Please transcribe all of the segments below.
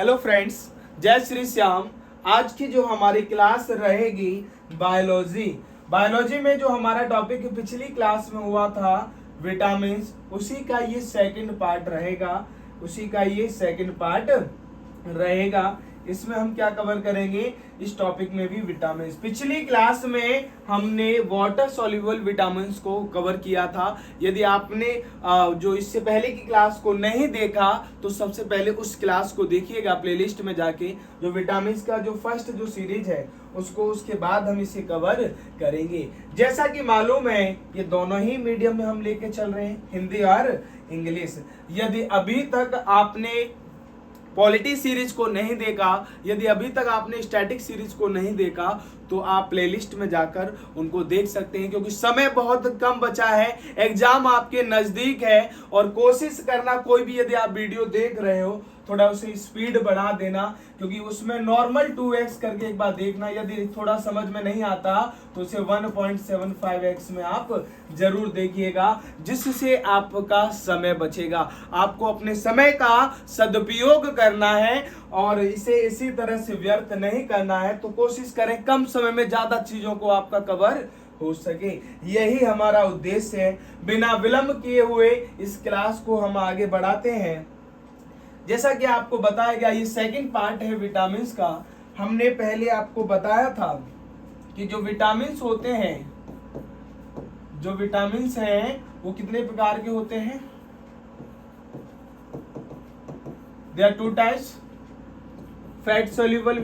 Hello friends, जय श्री श्याम। आज की जो हमारी क्लास रहेगी बायोलॉजी में जो हमारा टॉपिक पिछली क्लास में हुआ था विटामिन, उसी का ये सेकंड पार्ट रहेगा। इसमें हम क्या कवर करेंगे, इस टॉपिक में भी विटामिन। पिछली क्लास में हमने वाटर सॉल्युबल विटामिन को कवर किया था। यदि आपने जो इससे पहले की क्लास को नहीं देखा तो सबसे पहले उस क्लास को देखिएगा प्लेलिस्ट में जाके। जो विटामिन का जो फर्स्ट जो सीरीज है उसको, उसके बाद हम इसे कवर करेंगे। जैसा कि मालूम है ये दोनों ही मीडियम में हम लेके चल रहे हैं, हिंदी और इंग्लिश। यदि अभी तक आपने पॉलिटी सीरीज को नहीं देखा, यदि अभी तक आपने स्टैटिक सीरीज को नहीं देखा तो आप प्लेलिस्ट में जाकर उनको देख सकते हैं, क्योंकि समय बहुत कम बचा है, एग्जाम आपके नजदीक है। और कोशिश करना, कोई भी यदि आप वीडियो देख रहे हो थोड़ा उसे स्पीड बढ़ा देना, क्योंकि उसमें नॉर्मल 2x करके एक बार देखना। यदि थोड़ा समझ में नहीं आता तो उसे 1.75x में आप जरूर देखिएगा, जिससे आपका समय बचेगा। आपको अपने समय का सदुपयोग करना है और इसे इसी तरह से व्यर्थ नहीं करना है। तो कोशिश करें कम समय में ज्यादा चीजों को आपका कवर हो सके, यही हमारा उद्देश्य है। बिना विलंब किए हुए इस क्लास को हम आगे बढ़ाते हैं। जैसा कि आपको बताया गया, ये सेकंड पार्ट है विटामिन का। हमने पहले आपको बताया था कि जो विटामिन हैं वो कितने प्रकार के होते हैं। There are 2 types, fat soluble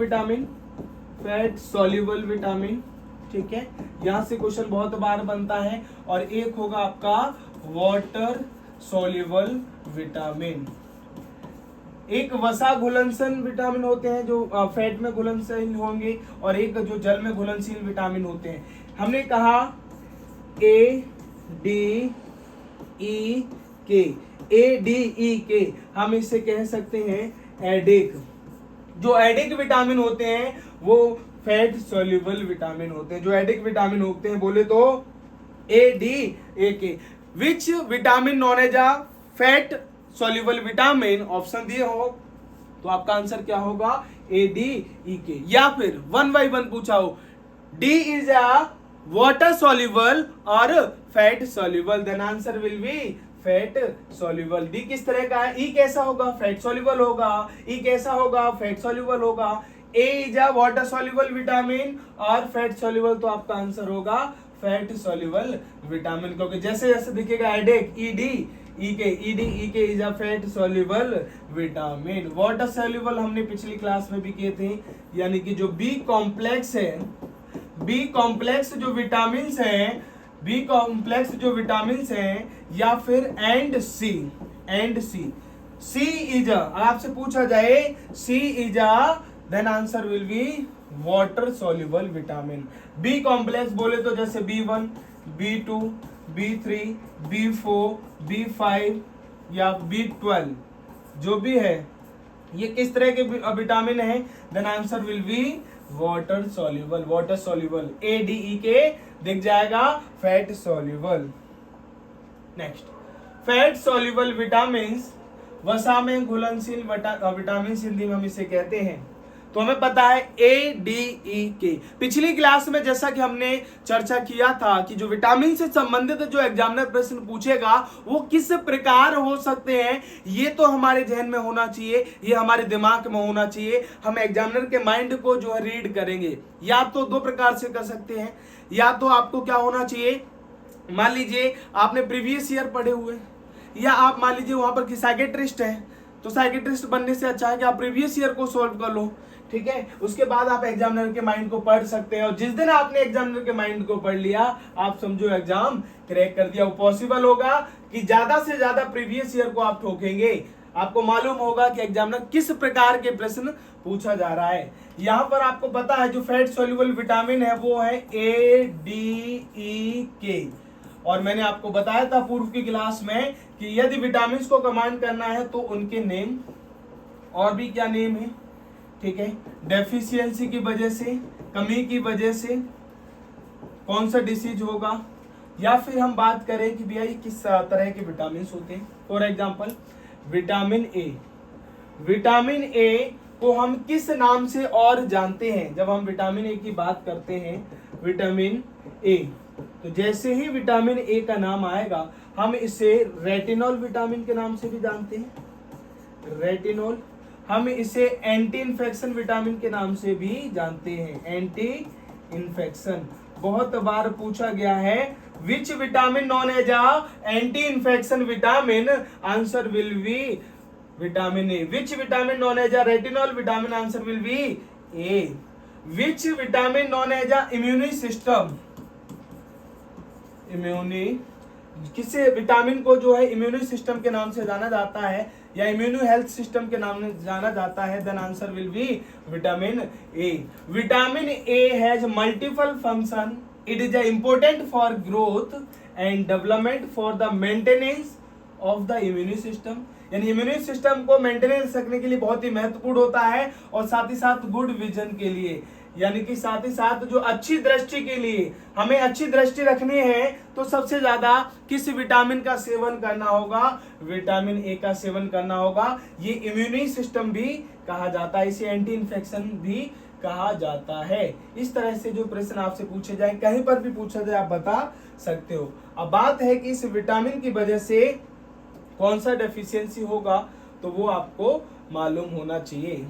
vitamin, ठीक है। यहां से क्वेश्चन बहुत बार बनता है। और एक होगा आपका वाटर सोल्यूबल विटामिन। एक वसा घुलनशील विटामिन होते हैं जो फैट में घुलनशील होंगे, और एक जो जल में घुलनशील विटामिन होते हैं। हमने कहा ADE हम इसे कह सकते हैं एडिक। जो एडिक विटामिन होते हैं वो फैट सोल्यूबल विटामिन होते हैं। जो एडिक विटामिन होते हैं बोले तो ADAK। Which vitamin known as a fat soluble vitamin, option दिए हो तो आपका आंसर क्या होगा, ADEK। या फिर 1 by 1 पूछा हो, D is a water soluble और fat soluble, then answer will be fat soluble. D किस तरह का है, ई कैसा होगा, फैट सोल्यूबल होगा, ई कैसा होगा, फैट सोल्यूबल होगा। A is a water soluble vitamin और फैट सोल्यूबल, तो आपका आंसर होगा फैट सोल्यूबल विटामिन, क्योंकि जैसे जैसे दिखेगा एडेक EDEK is a fat soluble vitamin. Water soluble हमने पिछली क्लास में भी किए थे, यानी कि जो बी कॉम्प्लेक्स जो विटामिन हैं, या फिर एंड सी इज आपसे पूछा जाए C is then answer will be water soluble vitamin. B complex बोले तो जैसे B1, B2, B3, B4, B5 या B12 जो भी है, ये किस तरह के विटामिन है, then answer will be water soluble. ADEK दिख जाएगा fat soluble. Next, fat soluble vitamin, वसा में घुलनशील विटामिन हिंदी में हम इसे कहते हैं। तो हमें पता है ADEK। पिछली क्लास में जैसा कि हमने चर्चा किया था कि जो विटामिन से संबंधित जो एग्जामिनर प्रश्न पूछेगा वो किस प्रकार हो सकते हैं, ये तो हमारे जहन में होना चाहिए, ये हमारे दिमाग में होना चाहिए। हम एग्जामिनर के माइंड को जो है रीड करेंगे, या तो 2 प्रकार से कर सकते हैं। या तो आपको क्या होना चाहिए, मान लीजिए आपने प्रीवियस ईयर पढ़े हुए, या आप मान लीजिए वहां पर साइकेट्रिस्ट है, तो साइकेट्रिस्ट बनने से अच्छा है कि आप प्रीवियस ईयर को सॉल्व कर लो, ठीक है। उसके बाद आप एग्जामिनर के माइंड को पढ़ सकते हैं, और जिस दिन आपने एग्जामिनर के माइंड को पढ़ लिया, आप समझो एग्जाम क्रैक कर दिया। वो पॉसिबल होगा कि ज्यादा से ज्यादा प्रीवियस ईयर को आप ठोकेंगे। आपको मालूम होगा कि एग्जामिनर किस प्रकार के प्रश्न पूछा जा रहा है। यहां पर आपको पता है जो फैट सोल्यूबल विटामिन है वो है ADEK। और मैंने आपको बताया था पूर्व की क्लास में कि यदि विटामिन को कमांड करना है तो उनके नेम, और भी क्या नेम है, ठीक है। डेफिशिएंसी की वजह से, कमी की वजह से कौन सा डिसीज होगा, या फिर हम बात करें कि भैया ये किस तरह के विटामिन होते हैं। फॉर एग्जाम्पल विटामिन ए को हम किस नाम से और जानते हैं? जब हम विटामिन ए की बात करते हैं, विटामिन ए, तो जैसे ही विटामिन ए का नाम आएगा हम इसे रेटिनॉल विटामिन के नाम से भी जानते हैं, रेटिनॉल। हम इसे एंटी इन्फेक्शन विटामिन के नाम से भी जानते हैं, एंटी इन्फेक्शन। बहुत बार पूछा गया है which vitamin known as anti infection vitamin, answer will be vitamin A. Which vitamin known as retinol vitamin, answer will be A. Which vitamin known as immune system, immune, किसी vitamin को जो है immune system के नाम से जाना जाता है या इम्यूनो हेल्थ सिस्टम के नाम से जाना जाता है, then answer will be vitamin A. Vitamin A has multiple function, it is important for growth and development for the maintenance of the immune system, यानी इम्यूनी सिस्टम को मेंटेनेंस रखने के लिए बहुत ही महत्वपूर्ण होता है, और साथ ही साथ गुड विजन के लिए, यानी कि साथ ही साथ जो अच्छी दृष्टि के लिए, हमें अच्छी दृष्टि रखनी है तो सबसे ज्यादा किस विटामिन का सेवन करना होगा? विटामिन ए का सेवन करना होगा। ये इम्यूनी सिस्टम भी कहा जाता है, इसे एंटी इन्फेक्शन भी कहा जाता है। इस तरह से जो प्रश्न आपसे पूछे जाए, कहीं पर भी पूछा जाए, आप बता सकते हो। अब बात है कि इस विटामिन की वजह से कौन सा डेफिशिएंसी होगा, तो वो आपको मालूम होना चाहिए,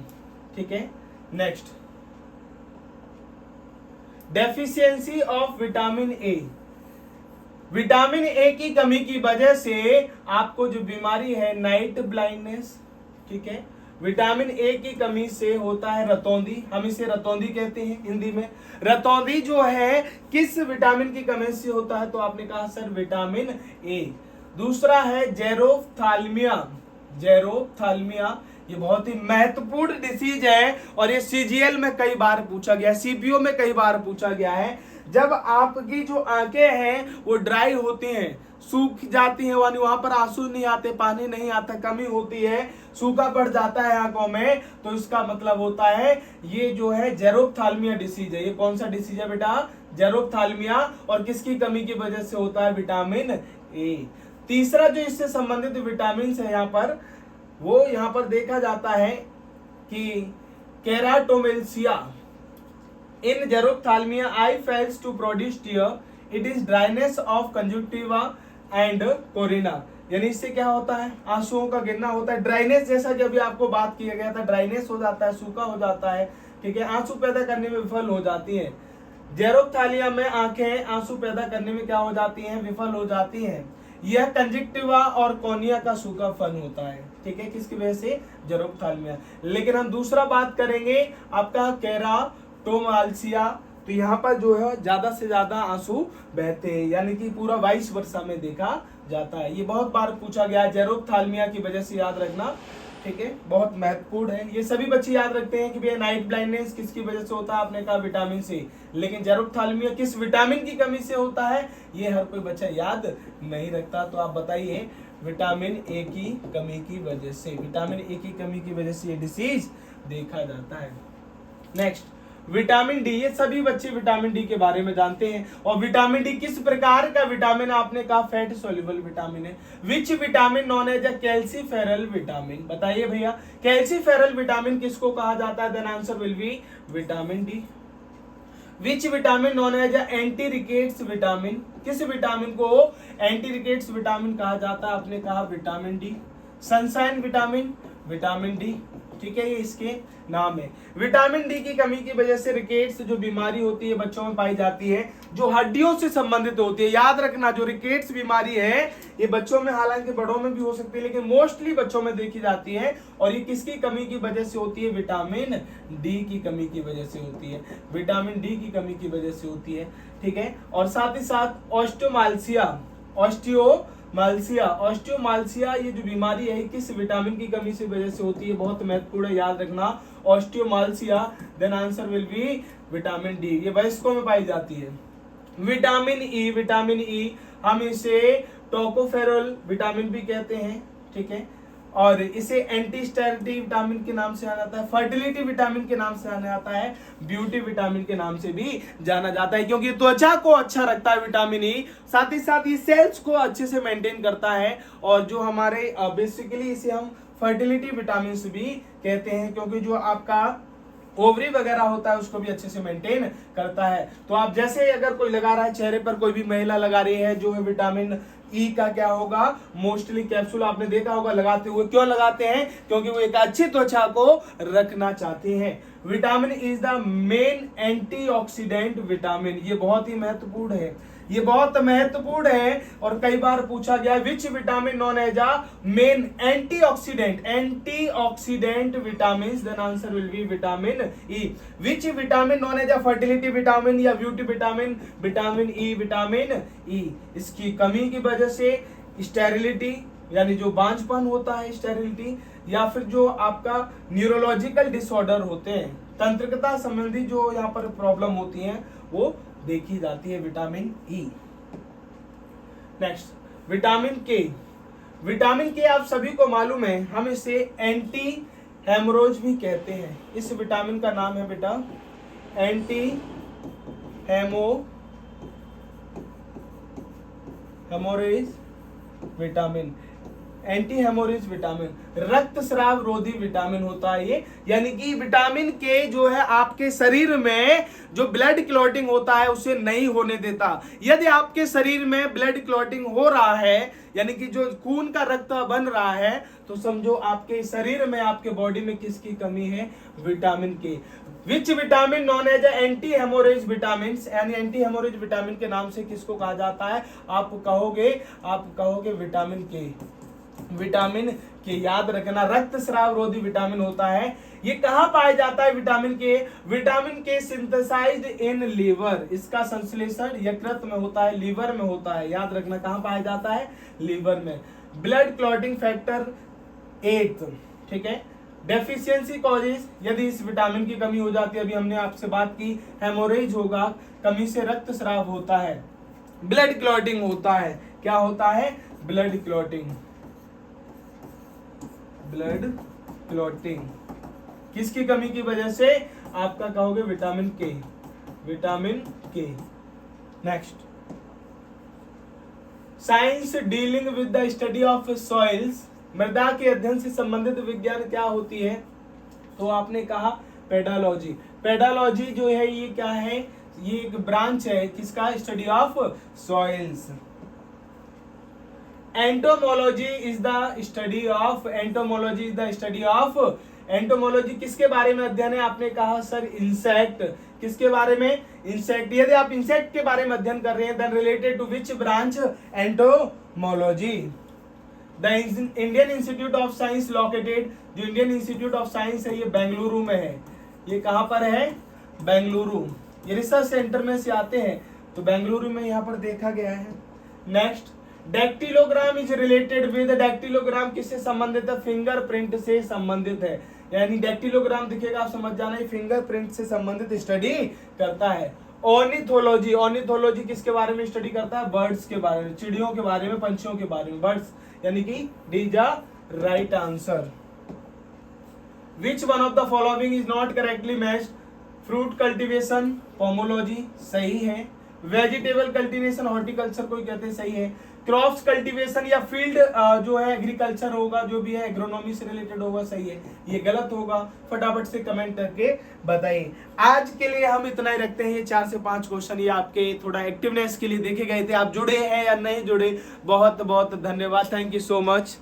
ठीक है। Next, deficiency of vitamin A. Vitamin ए की कमी की वजह से आपको जो बीमारी है नाइट ब्लाइंडनेस, ठीक है, विटामिन ए की कमी से होता है रतौंधी, हम इसे रतौंधी कहते हैं हिंदी में। रतौंधी जो है किस विटामिन की कमी से होता है? तो आपने कहा सर विटामिन ए। दूसरा है जेरोफ्थाल्मिया, जेरोफ्थाल्मिया ये बहुत ही महत्वपूर्ण डिसीज है, और ये सीजीएल में कई बार पूछा गया, सीपीओ में कई बार पूछा गया है। जब आपकी जो आंखें हैं वो ड्राई होती हैं, सूख जाती हैं, यानी वहां पर आंसू नहीं आते, पानी नहीं आता, कमी होती है, सूखा पड़ जाता है आंखों में, तो इसका मतलब होता है ये जो है जेरोफ्थाल्मिया डिसीज है। ये कौन सा डिसीज है बेटा? जेरोफ्थाल्मिया। और किसकी कमी की वजह से होता है? Vitamin A. तीसरा जो इससे संबंधित विटामिन है यहाँ पर, वो यहाँ पर देखा जाता है कि keratomalacia in xerophthalmia eye fails to produce tear, it is dryness of conjunctiva and cornea, यानी इससे क्या होता है? आंसुओं का गिरना होता है, ड्राइनेस, जैसा कि अभी आपको बात किया गया था, ड्राइनेस हो जाता है, सूखा हो जाता है, ठीक है, आंसू पैदा करने में विफल हो जाती है। जेरोफ्थाल्मिया में आंखें आंसू पैदा करने में क्या हो जाती हैं? विफल हो जाती हैं। यह कंजक्टिवा और कोर्निया का सूखापन होता है, ठीक है, किसकी वजह से? जेरोफ्थाल्मिया। लेकिन हम दूसरा बात करेंगे आपका केराटोमाल्सिया, तो यहाँ पर जो है ज्यादा से ज्यादा आंसू बहते हैं, यानी कि पूरा वाइस वर्षा में देखा जाता है। ये बहुत बार पूछा गया, जेरोफ्थाल्मिया की वजह से याद रखना, ठीक है, बहुत महत्वपूर्ण है। ये सभी बच्चे याद रखते हैं कि भैया नाइट ब्लाइंडनेस किसकी वजह से होता है? आपने कहा विटामिन सी, लेकिन जेरोफ्थाल्मिया किस विटामिन की कमी से होता है? ये हर कोई बच्चा याद नहीं रखता। तो आप बताइए, विटामिन ए की कमी की वजह से, विटामिन ए की कमी की वजह से ये डिसीज देखा जाता है। Next, vitamin D. ये सभी बच्चे विटामिन डी के बारे में जानते हैं। और विटामिन डी किस प्रकार का विटामिन? आपने कहा फैट सोल्यूबल विटामिन है। Which vitamin known as a calciferol vitamin? बताइए भैया, कैल्सीफेरल विटामिन किसको कहा जाता है? Then answer will be vitamin D. Which vitamin known as a anti rickets vitamin? किस विटामिन को एंटी रिकेट्स विटामिन कहा जाता है? आपने कहा vitamin D. Sunshine vitamin, vitamin D, ठीक है, ये इसके नाम है। विटामिन डी की कमी की वजह से रिकेट्स जो बीमारी होती है बच्चों में पाई जाती है, जो हड्डियों से संबंधित होती है। याद रखना, जो रिकेट्स बीमारी है ये बच्चों में, हालांकि बड़ों में भी हो सकती है, लेकिन मोस्टली बच्चों में देखी जाती है। और ये किसकी कमी की वजह से होती है? विटामिन डी की कमी की वजह से होती है, विटामिन डी की कमी की वजह से होती है, ठीक है। और साथ ही साथ ऑस्टियोमाल्सिया, ऑस्टियोमाल्सिया ये जो बीमारी है किस विटामिन की कमी से वजह से होती है? बहुत महत्वपूर्ण है, याद रखना, osteomalacia. Then answer will be vitamin D. ये वयस्कों में पाई जाती है। विटामिन ई, विटामिन ई हम इसे टोकोफेरल विटामिन भी कहते हैं, ठीक है, और इसे एंटी स्टेरिलिटी विटामिन के नाम से जाना जाता है, फर्टिलिटी विटामिन के नाम से जाना जाता है, ब्यूटी विटामिन के नाम से भी जाना जाता है, क्योंकि त्वचा को अच्छा रखता है विटामिन ई। साथ ही साथ ये सेल्स को अच्छे से मेंटेन करता है, और जो हमारे बेसिकली इसे हम फर्टिलिटी विटामिन भी कहते हैं, क्योंकि जो आपका ओवरी वगैरह होता है उसको भी अच्छे से मेंटेन करता है। तो आप जैसे अगर कोई लगा रहा है चेहरे पर, कोई भी महिला लगा रही है जो है विटामिन ई का क्या होगा, मोस्टली कैप्सूल आपने देखा होगा लगाते हुए। क्यों लगाते हैं? क्योंकि वो एक अच्छी त्वचा को रखना चाहते हैं। Vitamin is the main antioxidant vitamin, ये बहुत ही महत्वपूर्ण है, ये बहुत महत्वपूर्ण है। और कई बार पूछा गया which vitamin known as a main antioxidant vitamin, then answer will be vitamin E. Which vitamin known as a fertility vitamin या beauty vitamin, vitamin E, vitamin E. इसकी कमी की वजह से स्टेरिलिटी यानी जो बांझपन होता है, स्टेरिलिटी, या फिर जो आपका न्यूरोलॉजिकल डिसऑर्डर होते हैं, तंत्रिकता संबंधी जो यहाँ पर प्रॉब्लम होती है वो देखी जाती है विटामिन ई। नेक्स्ट विटामिन के। विटामिन के आप सभी को मालूम है, हम इसे एंटी हेमोरेज भी कहते हैं। इस विटामिन का नाम है बेटा anti haemorrhage vitamin. Anti haemorrhage vitamin रक्त स्राव रोधी विटामिन होता है ये, यानी कि विटामिन के जो है आपके शरीर में जो ब्लड क्लॉटिंग होता है उसे नहीं होने देता। यदि आपके शरीर में ब्लड क्लॉटिंग हो रहा है, यानी कि जो खून का रक्त बन रहा है, तो समझो आपके शरीर में, आपके बॉडी में किसकी कमी है? Vitamin K. Which vitamin known as anti haemorrhage vitamin, यानी एंटी हेमोरेज विटामिन के नाम से किसको कहा जाता है? आप कहोगे विटामिन के। विटामिन के याद रखना रक्त स्राव रोधी विटामिन होता है। ये कहां पाया जाता है विटामिन के? विटामिन के सिंथेसाइज्ड इन लीवर, इसका संश्लेषण यकृत में होता है, लीवर में होता है। याद रखना कहां पाया जाता है? लीवर में। ब्लड क्लॉटिंग फैक्टर 8, ठीक है। डेफिशिएंसी कॉजेज, यदि इस विटामिन की कमी हो जाती है, अभी हमने आपसे बात की, हेमोरेज होगा, कमी से रक्त स्राव होता है, ब्लड क्लॉटिंग होता है। क्या होता है? Blood clotting. ब्लड क्लॉटिंग किसकी कमी की वजह से? आपका कहोगे विटामिन के। विटामिन के। Next, science dealing with the study of soils, मृदा के अध्ययन से संबंधित विज्ञान क्या होती है? तो आपने कहा पेडालॉजी। पेडालॉजी जो है ये क्या है? ये एक ब्रांच है किसका? Study of soils. Entomology is the study of entomology किसके बारे में अध्ययन है? आपने कहा सर इंसेक्ट। किसके बारे में? इंसेक्ट। यदि आप इंसेक्ट के बारे में अध्ययन कर रहे हैं, then related to which branch? Entomology. The Indian Institute of Science located, जो इंडियन इंस्टीट्यूट ऑफ साइंस है ये बेंगलुरु में है। ये कहां पर है? बेंगलुरु। ये रिसर्च सेंटर में से आते हैं, तो बेंगलुरु में यहाँ पर देखा गया है। नेक्स्ट, डैक्टिलोग्राम इज रिलेटेड विद, डैक्टिलोग्राम किससे संबंधित है? फिंगरप्रिंट से संबंधित है। यानी डैक्टिलोग्राम दिखेगा, आप समझ जाना है फिंगरप्रिंट से संबंधित स्टडी करता है। ऑर्निथोलॉजी, ऑर्निथोलॉजी किसके बारे में स्टडी करता है? बर्ड्स के बारे में, चिड़ियों के बारे में, पंछियों के बारे में, बर्ड्स, यानी कि D is the right answer. Which one of the following is not correctly matched? Fruit cultivation, pomology, सही है। वेजिटेबल कल्टीवेशन, हॉर्टिकल्चर कोई कहते हैं, सही है। क्रॉप्स कल्टीवेशन या फील्ड जो है एग्रीकल्चर होगा, जो भी है एग्रोनॉमी से रिलेटेड होगा, सही है। ये गलत होगा, फटाफट से कमेंट करके बताइए। आज के लिए हम इतना ही रखते हैं। ये 4 से 5 क्वेश्चन ये आपके थोड़ा एक्टिवनेस के लिए देखे गए थे। आप जुड़े हैं या नहीं जुड़े, बहुत बहुत धन्यवाद। Thank you so much.